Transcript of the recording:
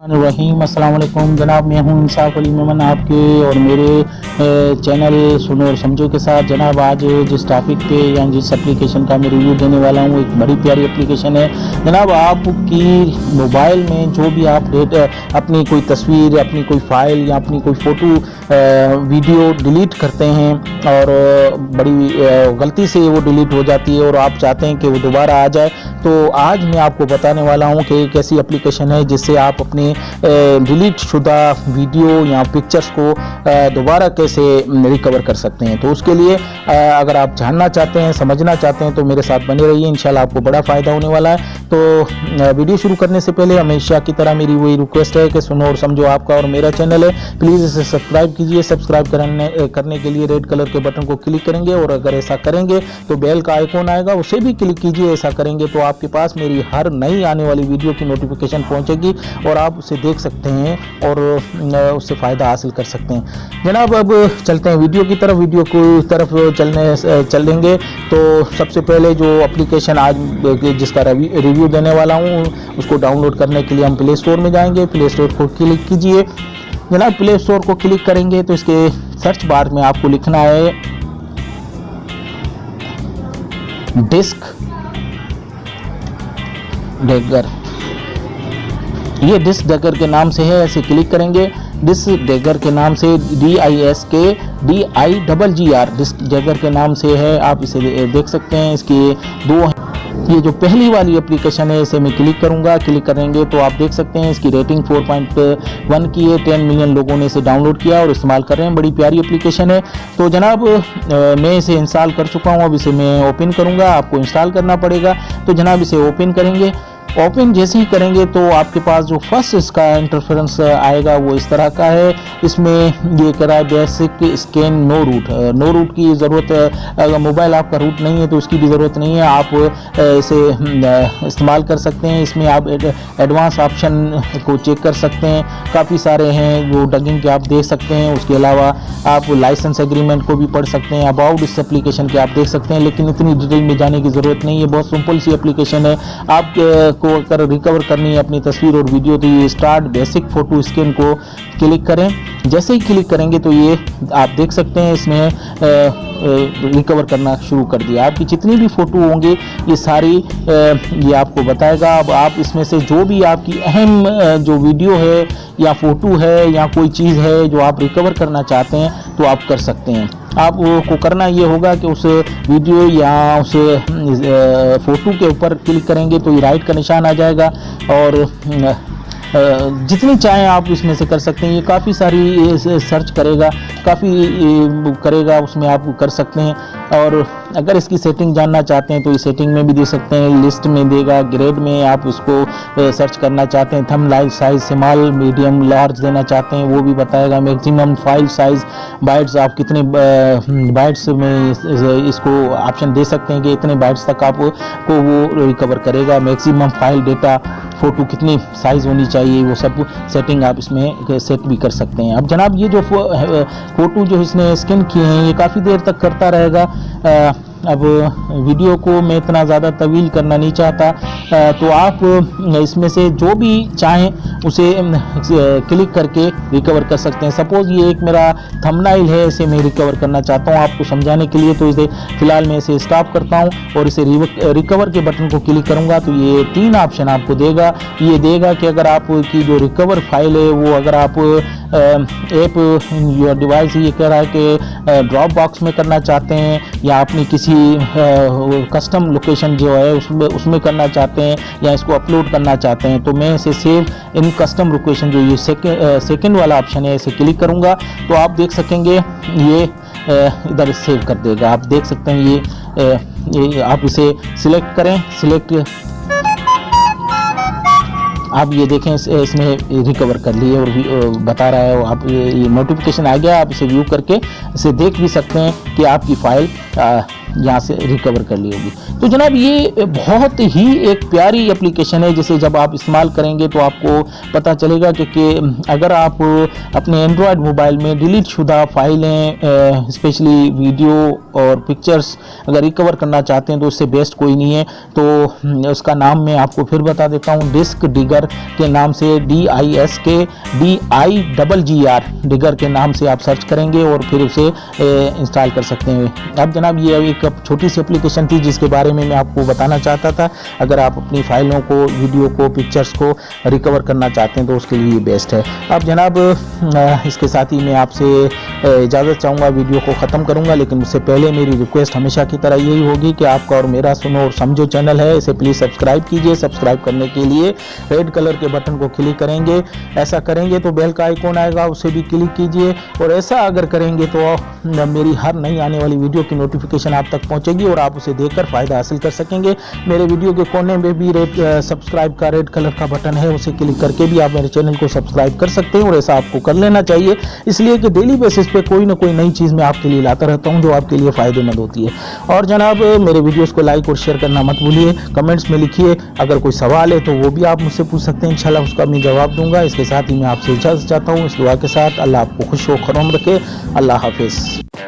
रहीम अस्सलाम वालेकुम जनाब, मैं हूं इंसाफ अली मेमन आपके और मेरे चैनल सुनो और समझो के साथ। जनाब आज जिस टॉपिक पे या जिस एप्लीकेशन का मैं रिव्यू देने वाला हूं एक बड़ी प्यारी एप्लीकेशन है। जनाब आपकी मोबाइल में जो भी आप अपनी कोई तस्वीर, अपनी कोई फाइल या अपनी कोई फ़ोटो वीडियो डिलीट करते हैं और बड़ी गलती से वो डिलीट हो जाती है और आप चाहते हैं कि वो दोबारा आ जाए, तो आज मैं आपको बताने वाला हूं कि एक ऐसी एप्लीकेशन है जिससे आप अपने डिलीट शुदा वीडियो या पिक्चर्स को दोबारा कैसे रिकवर कर सकते हैं। तो उसके लिए अगर आप जानना चाहते हैं, समझना चाहते हैं तो मेरे साथ बने रहिए, इंशाल्लाह आपको बड़ा फ़ायदा होने वाला है। तो वीडियो शुरू करने से पहले हमेशा की तरह मेरी वही रिक्वेस्ट है कि सुनो और समझो आपका और मेरा चैनल है, प्लीज़ इसे सब्सक्राइब कीजिए। सब्सक्राइब करने के लिए रेड कलर के बटन को क्लिक करेंगे और अगर ऐसा करेंगे तो बेल का आइकॉन आएगा, उसे भी क्लिक कीजिए। ऐसा करेंगे तो आपके पास मेरी हर नई आने वाली वीडियो की नोटिफिकेशन पहुंचेगी और आप उसे देख सकते हैं और उससे फ़ायदा हासिल कर सकते हैं। जनाब अब चलते हैं वीडियो की तरफ। वीडियो की तरफ चलेंगे तो सबसे पहले जो एप्लीकेशन आज जिसका रिव्यू देने वाला हूँ उसको डाउनलोड करने के लिए हम प्ले स्टोर में जाएंगे। प्ले स्टोर को क्लिक कीजिए। जनाब प्ले स्टोर को क्लिक करेंगे तो इसके सर्च बार में आपको लिखना है डिस्क डैगर। ये डिस्क डैगर के नाम से है, ऐसे क्लिक करेंगे। डिस्क डैगर के नाम से DISKDIGGR डिस्क डैगर के नाम से है, आप इसे देख सकते हैं। इसके दो ये जो पहली वाली एप्लीकेशन है इसे मैं क्लिक करूंगा। क्लिक करेंगे तो आप देख सकते हैं इसकी रेटिंग 4.1 की है। 10 मिलियन लोगों ने इसे डाउनलोड किया और इस्तेमाल कर रहे हैं। बड़ी प्यारी एप्लीकेशन है। तो जनाब मैं इसे इंस्टॉल कर चुका हूं, अब इसे मैं ओपन करूंगा। आपको इंस्टॉल करना पड़ेगा। तो जनाब इसे ओपन करेंगे। ओपन जैसे ही करेंगे तो आपके पास जो फर्स्ट इसका इंटरफेरेंस आएगा वो इस तरह का है। इसमें ये कह रहा है basic scan no root. No root की ज़रूरत है, अगर मोबाइल आपका रूट नहीं है तो उसकी भी ज़रूरत नहीं है, आप इसे इस्तेमाल कर सकते हैं। इसमें आप एडवांस ऑप्शन को चेक कर सकते हैं, काफ़ी सारे हैं जो डगिंग के आप देख सकते हैं। उसके अलावा आप लाइसेंस एग्रीमेंट को भी पढ़ सकते हैं। अबाउट इस एप्लीकेशन के आप देख सकते हैं, लेकिन इतनी डिटेल में जाने की ज़रूरत नहीं है। बहुत सिंपल सी एप्लीकेशन है। आप को अगर रिकवर करनी है अपनी तस्वीर और वीडियो तो ये स्टार्ट बेसिक फ़ोटो स्कैन को क्लिक करें। जैसे ही क्लिक करेंगे तो ये आप देख सकते हैं इसने रिकवर करना शुरू कर दिया। आपकी जितनी भी फ़ोटो होंगी ये सारी ये आपको बताएगा। अब आप इसमें से जो भी आपकी अहम जो वीडियो है या फ़ोटो है या कोई चीज़ है जो आप रिकवर करना चाहते हैं तो आप कर सकते हैं। आपको करना ये होगा कि उस वीडियो या उस फ़ोटो के ऊपर क्लिक करेंगे तो ये राइट का निशान आ जाएगा और जितनी चाहें आप इसमें से कर सकते हैं। ये काफ़ी सारी सर्च करेगा, काफ़ी करेगा, उसमें आप कर सकते हैं। और अगर इसकी सेटिंग जानना चाहते हैं तो ये सेटिंग में भी दे सकते हैं, लिस्ट में देगा, ग्रेड में आप उसको सर्च करना चाहते हैं, thumbnail size small medium large देना चाहते हैं वो भी बताएगा। मैक्सिमम फाइल साइज बाइट्स आप कितने बाइट्स में इसको ऑप्शन दे सकते हैं कि इतने बाइट्स तक आपको वो रिकवर करेगा। मैक्सिमम फाइल डेटा फ़ोटो कितनी साइज़ होनी चाहिए वो सब सेटिंग आप इसमें सेट भी कर सकते हैं। अब जनाब ये जो फ़ोटो जो इसने स्कैन किए हैं ये काफ़ी देर तक करता रहेगा। अब वीडियो को मैं इतना ज़्यादा तवील करना नहीं चाहता, तो आप इसमें से जो भी चाहें उसे क्लिक करके रिकवर कर सकते हैं। सपोज़ ये एक मेरा थंबनेल है, इसे मैं रिकवर करना चाहता हूँ आपको समझाने के लिए, तो इसे फ़िलहाल मैं इसे स्टॉप करता हूँ और इसे रिकवर के बटन को क्लिक करूँगा तो ये 3 ऑप्शन आपको देगा। ये देगा कि अगर आपकी जो रिकवर फाइल है वो अगर आप ऐप योर डिवाइस ये कह रहा है कि ड्रॉप बॉक्स में करना चाहते हैं या अपनी किसी कस्टम लोकेशन जो है उसमें करना चाहते हैं या इसको अपलोड करना चाहते हैं, तो मैं इसे सेव इन कस्टम लोकेशन जो ये सेकंड वाला ऑप्शन है इसे क्लिक करूंगा तो आप देख सकेंगे ये इधर सेव कर देगा। आप देख सकते हैं ये आप इसे सिलेक्ट करें। आप ये देखें इसने रिकवर कर लिए और बता रहा है। आप ये नोटिफिकेशन आ गया, आप इसे व्यू करके इसे देख भी सकते हैं कि आपकी फ़ाइल यहाँ से रिकवर कर ली होगी। तो जनाब ये बहुत ही एक प्यारी एप्लीकेशन है जिसे जब आप इस्तेमाल करेंगे तो आपको पता चलेगा कि अगर आप अपने एंड्रॉयड मोबाइल में डिलीट शुदा फाइलें स्पेशली वीडियो और पिक्चर्स अगर रिकवर करना चाहते हैं तो उससे बेस्ट कोई नहीं है। तो उसका नाम मैं आपको फिर बता देता हूँ, डिस्क डिगर के नाम से, DISKDIGGR डिगर के नाम से आप सर्च करेंगे और फिर उसे इंस्टॉल कर सकते हैं। अब जनाब ये एक छोटी सी एप्लीकेशन थी जिसके बारे में मैं आपको बताना चाहता था। अगर आप अपनी फाइलों को, वीडियो को, पिक्चर्स को रिकवर करना चाहते हैं तो उसके लिए बेस्ट है। अब जनाब इसके साथ ही मैं आपसे इजाज़त चाहूँगा, वीडियो को ख़त्म करूँगा, लेकिन उससे पहले मेरी रिक्वेस्ट हमेशा की तरह यही होगी कि आपका और मेरा सुनो और समझो चैनल है, इसे प्लीज़ सब्सक्राइब कीजिए। सब्सक्राइब करने के लिए रेड कलर के बटन को क्लिक करेंगे, ऐसा करेंगे तो बेल का आइकॉन आएगा, उसे भी क्लिक कीजिए। और ऐसा अगर करेंगे तो मेरी हर नई आने वाली वीडियो की नोटिफिकेशन आप तक पहुंचेगी और आप उसे देखकर फ़ायदा हासिल कर सकेंगे। मेरे वीडियो के कोने में भी सब्सक्राइब का रेड कलर का बटन है, उसे क्लिक करके भी आप मेरे चैनल को सब्सक्राइब कर सकते हैं। और ऐसा आपको कर लेना चाहिए, इसलिए कि डेली बेसिस पे कोई ना कोई नई चीज़ मैं आपके लिए लाता रहता हूं जो आपके लिए फ़ायदेमंद होती है। और जनाब मेरे वीडियोस को लाइक और शेयर करना मत भूलिए, कमेंट्स में लिखिए, अगर कोई सवाल है तो वो भी आप मुझसे पूछ सकते हैं, इंशाल्लाह उसका मैं जवाब दूंगा। इसके साथ ही मैं आपसे इजाज़त चाहता हूँ इस दुआ के साथ, अल्लाह आपको खुश व खुर्रम रखे। अल्लाह हाफिज़।